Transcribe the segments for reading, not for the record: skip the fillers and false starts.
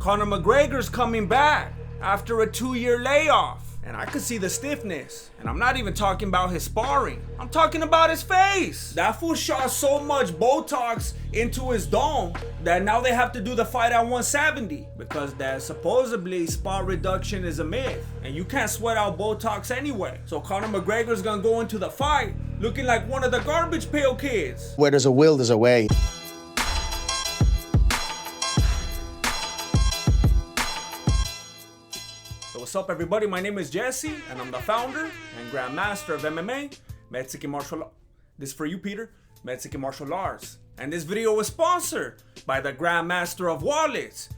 Conor McGregor's coming back after a 2-year layoff. And I could see the stiffness. And I'm not even talking about his sparring. I'm talking about his face. That fool shot so much Botox into his dome that now they have to do the fight at 170. Because that supposedly spot reduction is a myth. And you can't sweat out Botox anyway. So Conor McGregor's gonna go into the fight looking like one of the garbage pail kids. Where there's a will, there's a way. What's up, everybody? My name is Jesse, and I'm the founder and grandmaster of MMA, Mexican Martial Arts. This is for you, Peter, Mexican Martial Arts. And this video was sponsored by the grandmaster of wallets,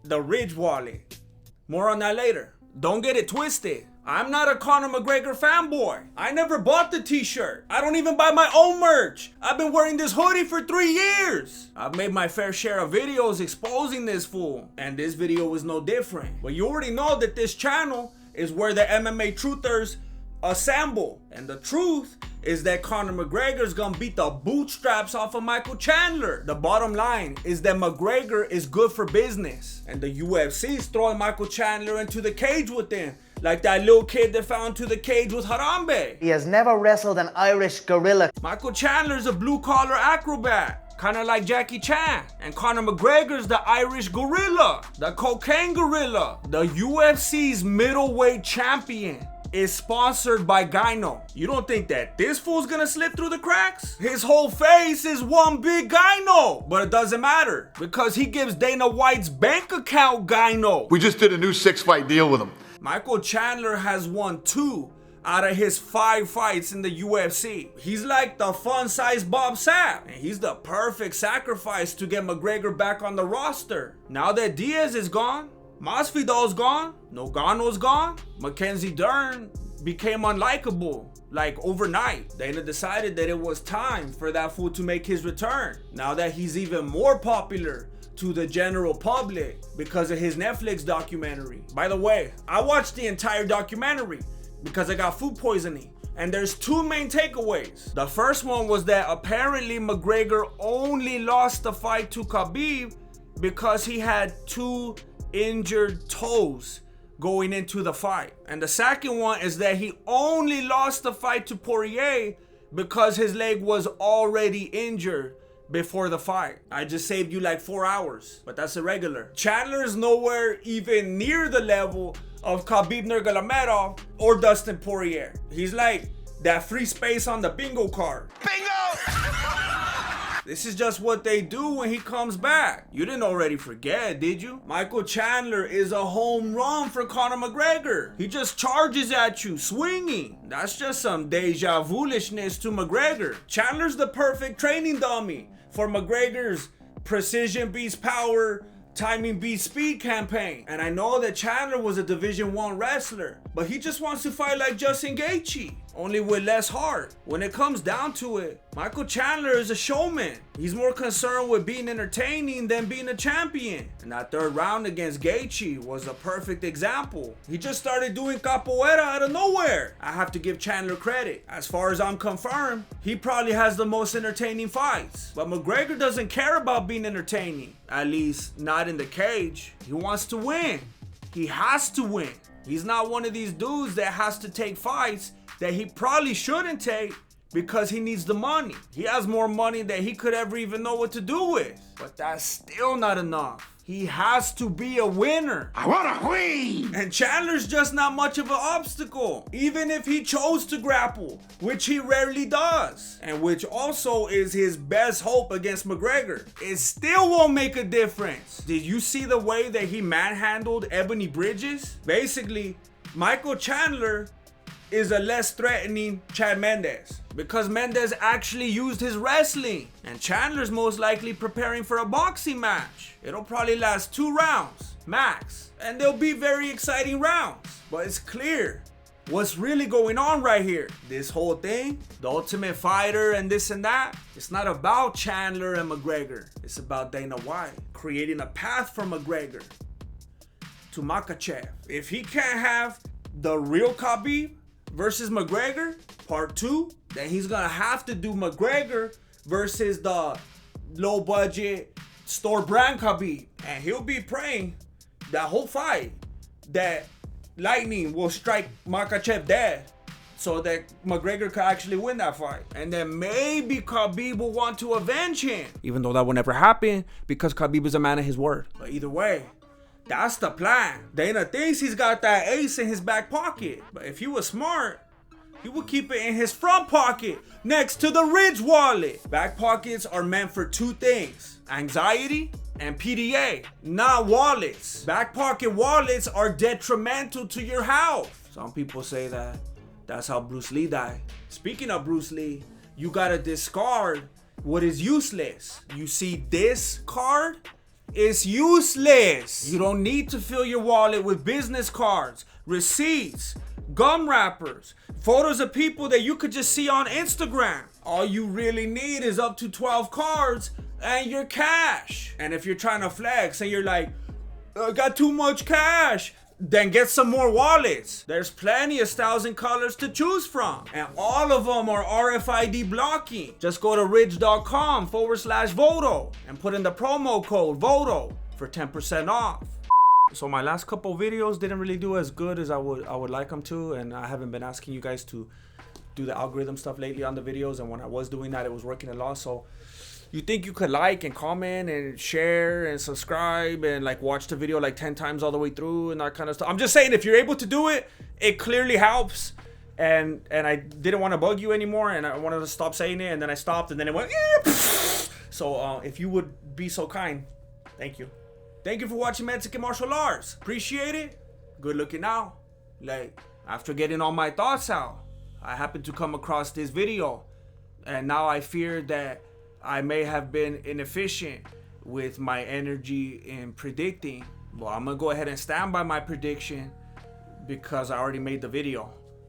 the Ridge wallet. More on that later. Don't get it twisted. I'm not a Conor McGregor fanboy. I never bought the t-shirt. I don't even buy my own merch. I've been wearing this hoodie for 3 years. I've made my fair share of videos exposing this fool. And this video was no different. But you already know that this channel is where the MMA truthers assemble. And the truth is that Conor McGregor's gonna beat the bootstraps off of Michael Chandler. The bottom line is that McGregor is good for business. And the UFC is throwing Michael Chandler into the cage with him. Like that little kid that fell into the cage with Harambe. He has never wrestled an Irish gorilla. Michael Chandler's a blue-collar acrobat, kind of like Jackie Chan. And Conor McGregor's the Irish gorilla, the cocaine gorilla. The UFC's middleweight champion is sponsored by Gyno. You don't think that this fool's gonna slip through the cracks? His whole face is one big Gyno. But it doesn't matter, because he gives Dana White's bank account Gyno. We just did a new 6-fight deal with him. Michael Chandler has won 2 out of his 5 fights in the UFC. He's like the fun-sized Bob Sapp, and he's the perfect sacrifice to get McGregor back on the roster. Now that Diaz is gone, Masvidal's gone, Nogano's gone, Mackenzie Dern became unlikable, like overnight. Dana decided that it was time for that fool to make his return. Now that he's even more popular to the general public because of his Netflix documentary. By the way, I watched the entire documentary because I got food poisoning. And there's 2 main takeaways. The first one was that apparently McGregor only lost the fight to Khabib because he had 2 injured toes going into the fight. And the second one is that he only lost the fight to Poirier because his leg was already injured before the fight. I just saved you like 4 hours, but that's irregular. Chandler is nowhere even near the level of Khabib Nurmagomedov or Dustin Poirier. He's like that free space on the bingo card. Bingo! This is just what they do when he comes back. You didn't already forget, did you? Michael Chandler is a home run for Conor McGregor. He just charges at you, swinging. That's just some deja vu-ishness to McGregor. Chandler's the perfect training dummy for McGregor's precision beats power, timing beats speed campaign. And I know that Chandler was a Division 1 wrestler, but he just wants to fight like Justin Gaethje, only with less heart. When it comes down to it, Michael Chandler is a showman. He's more concerned with being entertaining than being a champion. And that 3rd round against Gaethje was a perfect example. He just started doing capoeira out of nowhere. I have to give Chandler credit. As far as I'm confirmed, he probably has the most entertaining fights. But McGregor doesn't care about being entertaining. At least not in the cage. He wants to win. He has to win. He's not one of these dudes that has to take fights that he probably shouldn't take because he needs the money. He has more money than he could ever even know what to do with. But that's still not enough. He has to be a winner. I want to win! And Chandler's just not much of an obstacle, even if he chose to grapple, which he rarely does, and which also is his best hope against McGregor. It still won't make a difference. Did you see the way that he manhandled Ebony Bridges? Basically, Michael Chandler is a less threatening Chad Mendes because Mendes actually used his wrestling, and Chandler's most likely preparing for a boxing match. It'll probably last 2 rounds max, and they'll be very exciting rounds. But it's clear what's really going on right here. This whole thing, the Ultimate Fighter and this and that, it's not about Chandler and McGregor. It's about Dana White creating a path for McGregor to Makhachev. If he can't have the real Khabib versus McGregor part 2, then he's gonna have to do McGregor versus the low budget store brand Khabib, and he'll be praying that whole fight that lightning will strike Makhachev dead so that McGregor could actually win that fight. And then maybe Khabib will want to avenge him, even though that will never happen because Khabib is a man of his word. But either way, that's the plan. Dana thinks he's got that ace in his back pocket, but if he was smart, he would keep it in his front pocket next to the Ridge wallet. Back pockets are meant for two things: anxiety and PDA, not wallets. Back pocket wallets are detrimental to your health. Some people say that that's how Bruce Lee died. Speaking of Bruce Lee, you gotta discard what is useless. You see this card? It's useless. You don't need to fill your wallet with business cards, receipts, gum wrappers, photos of people that you could just see on Instagram. All you really need is up to 12 cards and your cash. And if you're trying to flex and you're like, I got too much cash, then get some more wallets. There's plenty of styles and colors to choose from, and all of them are RFID blocking. Just go to ridge.com/Voto and put in the promo code VOTO for 10% off. So my last couple videos didn't really do as good as I would like them to, and I haven't been asking you guys to do the algorithm stuff lately on the videos, and when I was doing that, it was working a lot. So you think you could like and comment and share and subscribe and like watch the video like 10 times all the way through and that kind of stuff. I'm just saying, if you're able to do it, it clearly helps. And I didn't want to bug you anymore, and I wanted to stop saying it, and then I stopped, and then it went so if you would be so kind, thank you. Thank you for watching Mexican Martial Arts. Appreciate it. Good looking out. Like, after getting all my thoughts out, I happened to come across this video, and now I fear that I may have been inefficient with my energy in predicting. Well, I'm gonna go ahead and stand by my prediction because I already made the video.